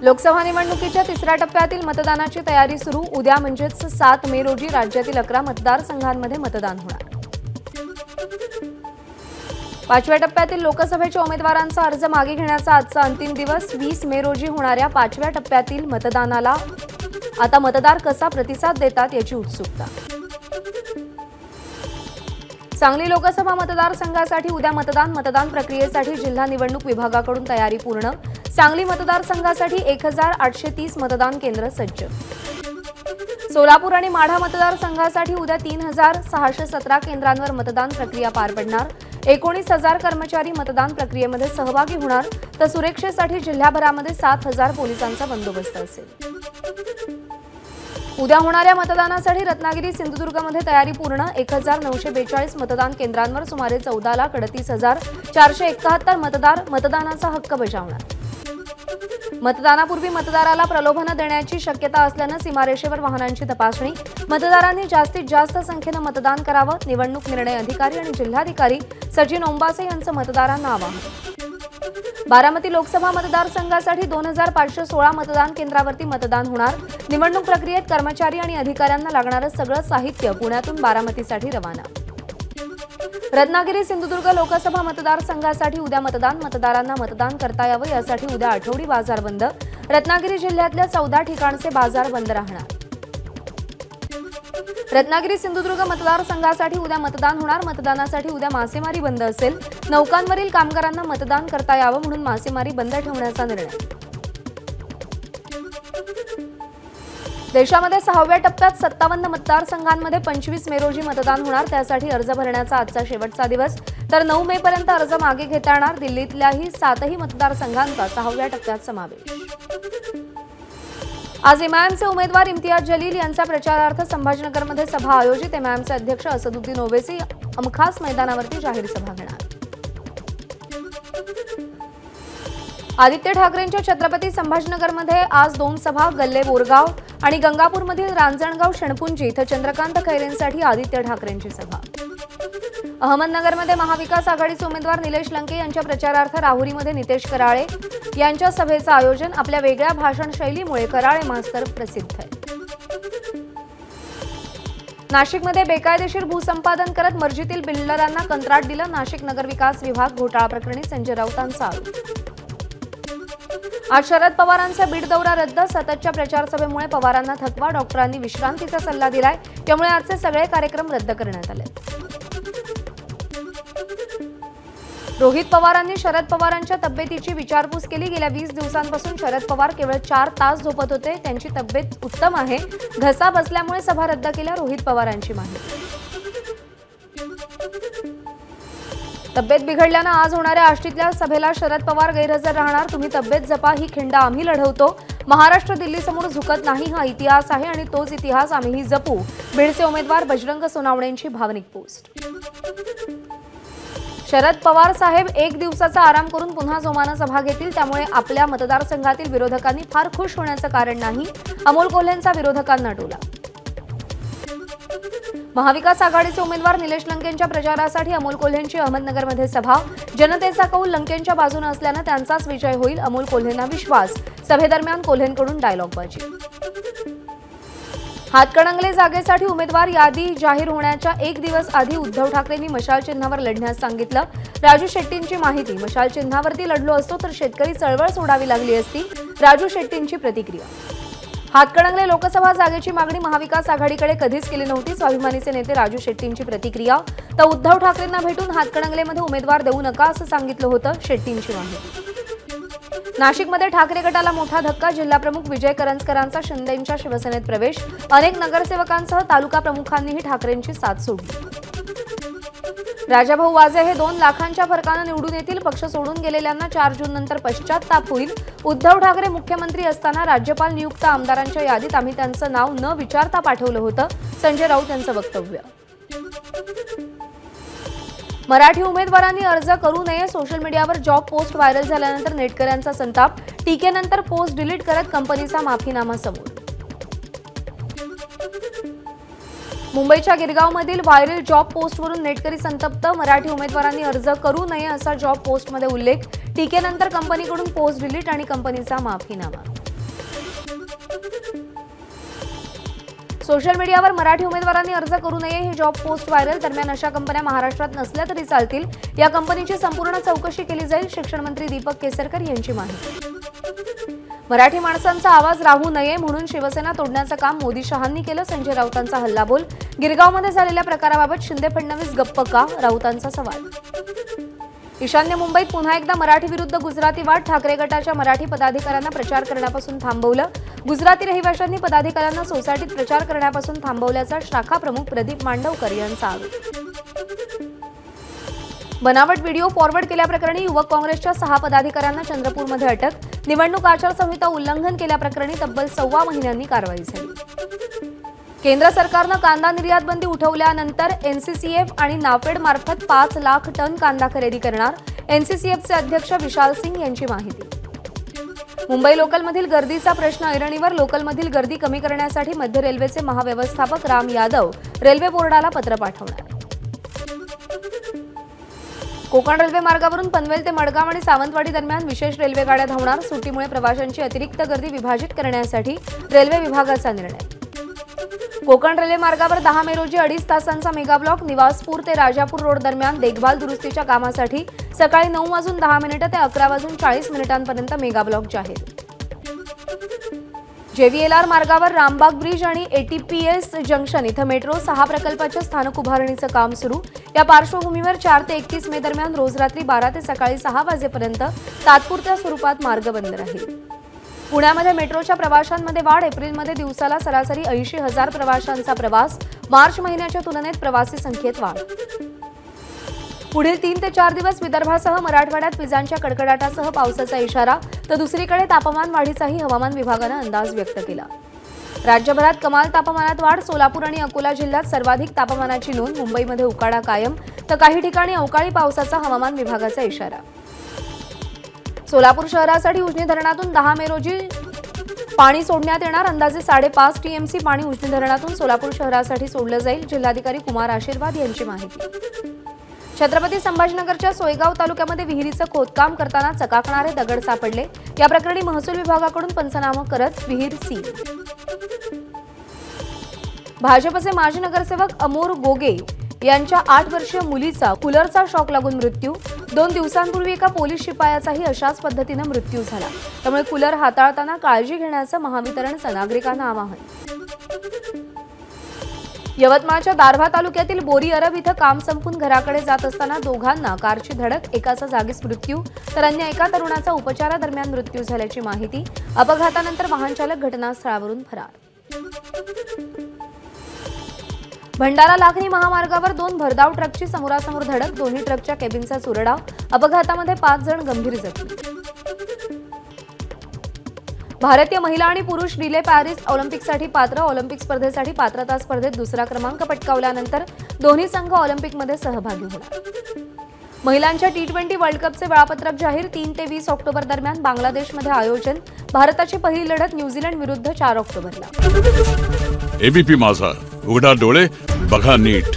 लोकसभा निवडणुकीच्या तिसऱ्या टप्प्यातील मतदानाची तयारी सुरू। उद्या म्हणजेच 7 मे रोजी राज्यातील 11 मतदारसंघांमध्ये मतदान होणार। 5व्या टप्प्यातील लोकसभेच्या उमेदवारांचा अर्ज मागे घेण्याचा आजचा अंतिम दिवस। 20 मे रोजी होणाऱ्या 5व्या टप्प्यातील मतदानाला आता मतदार कसा प्रतिसाद देतात याची उत्सुकता। सांगली लोकसभा मतदारसंघासाठी उद्या मतदान प्रक्रियेसाठी जिल्हा निवडणूक विभागाकडून तयारी पूर्ण। सांगली मतदारसंघासाठी 1830 मतदान केंद्र सज्ज। सोलापूर आणि माढा मतदारसंघासाठी उद्या 3617 केंद्रांवर मतदान प्रक्रिया पार पडणार। 19,000 कर्मचारी मतदान प्रक्रियेमध्ये सहभागी होणार, तर सुरक्षेसाठी जिल्हाभरामध्ये 7,000 पोलिसांचा बंदोबस्त असेल। उद्या होणाऱ्या मतदानासाठी रत्नागिरी सिंधुदुर्गमध्ये तयारी पूर्ण। 1942 मतदान केंद्रांवर सुमारे 14,38,471 मतदार मतदानाचा हक्क बजावणार। मतदानापूर्वी मतदाराला प्रलोभन देण्याची शक्यता असल्याने सीमारेषेवर वाहनांची तपासणी। मतदारांनी जास्तीत जास्त संख्येने मतदान करावं, निवडणूक निर्णय अधिकारी आणि जिल्हाधिकारी सचिन ओंबासे यांचं मतदारांना आवाहन। बारामती लोकसभा मतदारसंघासाठी 2516 मतदान केंद्रावरती मतदान होणार। निवडणूक प्रक्रियेत कर्मचारी आणि अधिकाऱ्यांना लागणारं सगळं साहित्य पुण्यातून बारामतीसाठी रवाना। रत्नागिरी सिंधुदुर्ग लोकसभा मतदारसंघासाठी उद्या मतदारांना मतदान करता यावं यासाठी उद्या आठवडी बाजार बंद। रत्नागिरी जिल्ह्यातल्या 14 ठिकाणचे बाजार बंद राहणार। रत्नागिरी सिंधुदुर्ग मतदारसंघासाठी उद्या मतदान होणार। मतदानासाठी उद्या मासेमारी बंद असेल। नौकांवरील कामगारांना मतदान करता यावं म्हणून मासेमारी बंद ठेवण्याचा निर्णय। देशामध्ये 6व्या टप्प्यात 57 मतदारसंघांमध्ये 25 मे रोजी मतदान होणार। त्यासाठी अर्ज भरण्याचा आजचा शेवटचा दिवस, तर 9 मे पर्यंत अर्ज मागे घेता येणार। दिल्लीतल्याही 7ही मतदारसंघांचा 6व्या टप्प्यात समावेश। आज एमआयएमचे उमेदवार इम्तियाज जलील यांचा प्रचारार्थ संभाजीनगरमध्ये सभा आयोजित। एमआयएमचे अध्यक्ष असदुद्दीन ओवैसी अमखास मैदानावरती जाहीर सभा घेणार। आदित्य ठाकरेंच्या छत्रपती संभाजीनगरमध्ये आज 2 सभा। गल्ले बोरगाव आणि गंगापूरमधील रांजणगाव शणपुंजी इथं चंद्रकांत खैरेंसाठी आदित्य ठाकरेंची सभा। अहमदनगरमध्ये महाविकास आघाडीचे उमेदवार निलेश लंके यांच्या प्रचारार्थ राहुरीमध्ये नितेश कराळे यांच्या सभेचं आयोजन। आपल्या वेगळ्या भाषण शैलीमुळे कराळे मास्तर प्रसिद्ध आहेत। नाशिकमध्ये बेकायदेशीर भूसंपादन करत मर्जीतील बिल्डरांना कंत्राट दिलं। नाशिक नगर विकास विभाग घोटाळा प्रकरणी संजय राऊतांचा आरोप। आज शरद पवारांचा बीड दौरा रद्द। सततच्या प्रचारसभेमुळे पवारांना थकवा, डॉक्टरांनी विश्रांतीचा सल्ला दिलाय, त्यामुळे आजचे सगळे कार्यक्रम रद्द करण्यात आले। रोहित पवारांनी शरद पवारांच्या तब्येतीची विचारपूस केली। गेल्या 20 दिवसांपासून शरद पवार केवळ 4 तास झोपत होते। त्यांची तब्येत उत्तम आहे, घसा बसल्यामुळे सभा रद्द केल्या, रोहित पवारांची माहिती। तब्येत बिघडल्यानं आज होणाऱ्या आष्टीतल्या सभेला शरद पवार गैरहजर राहणार। तुम्ही तब्येत जपा, ही खिंड आम्ही लढवतो। महाराष्ट्र दिल्लीसमोर झुकत नाही, हा इतिहास आहे आणि तोच इतिहास आम्हीही जपू। बीडचे उमेदवार बजरंग सोनावणेंची भावनिक पोस्ट। शरद पवार साहेब 1 दिवसाचा आराम करून पुन्हा जोमानं सभा घेतील, त्यामुळे आपल्या मतदारसंघातील विरोधकांनी फार खुश होण्याचं कारण नाही। अमोल कोल्हेंचा विरोधकांना टोला। महाविकास आघाडीचे उमेदवार निलेश लंकेंच्या प्रचारासाठी अमोल कोल्हेंची अहमदनगरमध्ये सभा। जनतेचा कौल लंकेंच्या बाजूने असल्याने त्यांचाच विजय होईल, अमोल कोल्हेंना विश्वास। सभेदरम्यान कोल्हेंकडून डायलॉगबाजी। हातकणंगले जागेसाठी उमेदवार यादी जाहीर होण्याच्या 1 दिवस आधी उद्धव ठाकरेंनी मशाल चिन्हावर लढण्यास सांगितलं। राजू शेट्टींची माहिती, मशाल चिन्हावरती लढलो असतो तर शेतकरी चळवळ सोडावी लागली असती। राजू शेट्टींची प्रतिक्रिया। हातकणंगले लोकसभा जागेची मागणी महाविकास आघाडीकडे कधीच केली नव्हती, स्वाभिमानीचे नेते राजू शेट्टींची प्रतिक्रिया। तर उद्धव ठाकरेंना भेटून हातकणंगलेमध्ये उमेदवार देऊ नका असं सांगितलं होतं, शेट्टींची माहिती। नाशिकमध्ये ठाकरे गटाला मोठा धक्का, जिल्हाप्रमुख विजय करंजकरांचा शिंदेंच्या शिवसेनेत प्रवेश। अनेक नगरसेवकांसह तालुका प्रमुखांनीही ठाकरेंची साथ सोडली। राजाभाऊ वाजे हे 2 लाखांच्या फरकाने निवडून येतील। पक्ष सोडून गेलेल्यांना 4 जून नंतर पश्चात्ताप होईल। उद्धव ठाकरे मुख्यमंत्री असताना राज्यपाल नियुक्त आमदारांच्या यादीत आम्ही त्यांचं नाव न विचारता पाठवलं होतं, संजय राऊत यांचं वक्तव्य। मराठी उमेदवारांनी अर्ज करू नये, सोशल मीडियावर जॉब पोस्ट व्हायरल झाल्यानंतर नेटकऱ्यांचा संताप। टीकेनंतर पोस्ट डिलीट करत कंपनीचा माफीनामा समोर। मुंबईच्या गिरगावमधील व्हायरल जॉब पोस्टवरून नेटकरी संतप्त। मराठी उमेदवारांनी अर्ज करू नये असा जॉब पोस्टमध्ये उल्लेख। टीकेनंतर कंपनीकडून पोस्ट डिलीट आणि कंपनीचा माफीनामा। सोशल मीडियावर मराठी उमेदवारांनी अर्ज करू नये ही जॉब पोस्ट व्हायरल. दरम्यान अशा कंपन्या महाराष्ट्रात नसल्या तरी चालतील. या कंपनीची संपूर्ण चौकशी केली जाईल. शिक्षण मंत्री दीपक केसरकर यांची माहिती. मराठी माणसांचा आवाज राहू नये म्हणून शिवसेना तोडण्याचं काम मोदी शहांनी केलं. संजय राऊतांचा हल्लाबोल. गिरगावमध्ये झालेल्या प्रकाराबाबत शिंदे फडणवीस गप्प का? राऊतांचा सवाल. ईशान्य मुंबईत पुन्हा एकदा मराठी विरुद्ध गुजराती वाद. ठाकरे गटाच्या मराठी पदाधिकाऱ्यांना प्रचार करण्यापासून थांबवलं. गुजराती रहिवाशांनी पदाधिकाऱ्यांना सोसायटीत प्रचार करण्यापासून थांबवल्याचा शाखा प्रमुख प्रदीप मांडवकर यांचा आरोप. बनावट व्हिडिओ फॉरवर्ड केल्याप्रकरणी युवक काँग्रेसच्या 6 पदाधिकाऱ्यांना चंद्रपूरमध्ये अटक. निवडणूक आचारसंहिता उल्लंघन केल्याप्रकरणी तब्बल 1.25 महिन्यांनी कारवाई झाली. केंद्र सरकारनं कांदा निर्यात बंदी उठवल्यानंतर एनसीसीएफ आणि नाफेड मार्फत 5 लाख टन कांदा खरेदी करणार. एनसीसीएफचे अध्यक्ष विशाल सिंग यांची माहिती. मुंबई लोकलमधील गर्दीचा प्रश्न ऐरणीवर. लोकलमधील गर्दी कमी करण्यासाठी मध्य रेल्वेचे महाव्यवस्थापक राम यादव रेल्वे बोर्डाला पत्र पाठवणार. कोकण रेल्वे मार्गावरून पनवेल ते मडगाव आणि सावंतवाडी दरम्यान विशेष रेल्वे गाड्या धावणार. सुट्टीमुळे प्रवाशांची अतिरिक्त गर्दी विभाजित करण्यासाठी रेल्वे विभागाचा निर्णय. कोकण रेल्वे मार्गावर 10 मे रोजी 2.5 तासांचा मेगाब्लॉक. निवासपूर ते राजापूर रोड दरम्यान देखभाल दुरुस्तीच्या कामासाठी सकाळी 9:10 ते 11:40 मेगाब्लॉक जाहीर. जेव्हीएलआर मार्गावर रामबाग ब्रिज आणि एटीपीएस जंक्शन इथं मेट्रो 6 प्रकल्पाच्या स्थानक उभारणीचं काम सुरू. या पार्श्वभूमीवर 4 ते 31 मे दरम्यान रोज रात्री 12 ते सकाळी 6 वाजेपर्यंत तात्पुरत्या स्वरूपात मार्ग बंद राहील. पुण्यामध्ये मेट्रोच्या प्रवाशांमध्ये वाढ. एप्रिलमध्ये दिवसाला सरासरी 80,000 प्रवाशांचा प्रवास. मार्च महिन्याच्या तुलनेत प्रवासी संख्येत वाढ. पुढील 3 ते 4 दिवस विदर्भासह मराठवाड्यात विजांच्या कडकडाटासह पावसाचा इशारा. तर दुसरीकडे तापमान वाढीचाही हवामान विभागानं अंदाज व्यक्त केला. राज्यभरात कमाल तापमानात वाढ. सोलापूर आणि अकोला जिल्ह्यात सर्वाधिक तापमानाची नोंद. मुंबईमध्ये उकाडा कायम तर काही ठिकाणी अवकाळी पावसाचा हवामान विभागाचा इशारा. सोलापूर शहरासाठी उजनी धरणातून 10 मे रोजी पाणी सोडण्यात येणार. अंदाजे 5.5 टीएमसी पाणी उजनी धरणातून सोलापूर शहरासाठी सोडलं जाईल. जिल्हाधिकारी कुमार आशीर्वाद यांची माहिती. छत्रपती संभाजीनगरच्या सोयगाव तालुक्यामध्ये विहिरीचं खोदकाम करताना चकाकणारे दगड सापडले. या प्रकरणी महसूल विभागाकडून पंचनामा करत विहीर सील. भाजपचे माजी नगरसेवक अमोर गोगे यांच्या 8 वर्षीय मुलीचा कूलरचा शॉक लागून मृत्यू. 2 दिवसांपूर्वी एका पोलीस शिपायाचाही अशाच पद्धतीनं मृत्यू झाला. त्यामुळे कूलर हाताळताना काळजी घेण्याचं महावितरणचं नागरिकांना आवाहन. यवतमाळच्या दारव्हा तालुक्यातील बोरी अरब इथं काम संपून घराकडे जात असताना दोघांना कारची धडक. एकाचा जागीच मृत्यू तर अन्य एका तरुणाचा उपचारादरम्यान मृत्यू झाल्याची माहिती. अपघातानंतर वाहन चालक घटनास्थळावरून फरार. भंडारा लाखनी महामार्गावर 2 भरधाव ट्रकची समोरासमोर धडक. दोन्ही ट्रकच्या केबिनचा चुरडाव. अपघातामध्ये 5 जण गंभीर जखमी. भारतीय महिला आणि पुरुष रिले पॅरिस ऑलिम्पिकसाठी पात्र. ऑलिम्पिक स्पर्धेसाठी पात्रता स्पर्धेत दुसरा क्रमांक पटकावल्यानंतर दोन्ही संघ ऑलिम्पिकमध्ये सहभागी होणार. महिलांच्या T20 वर्ल्ड कपचे वेळापत्रक जाहीर. 3 ते 20 ऑक्टोबर दरम्यान बांगलादेशमध्ये आयोजन. भारताची पहिली लढत न्यूझीलंड विरुद्ध 4 ऑक्टोबरला. एबीपी माझा, उघडा डोळे बघा नीट.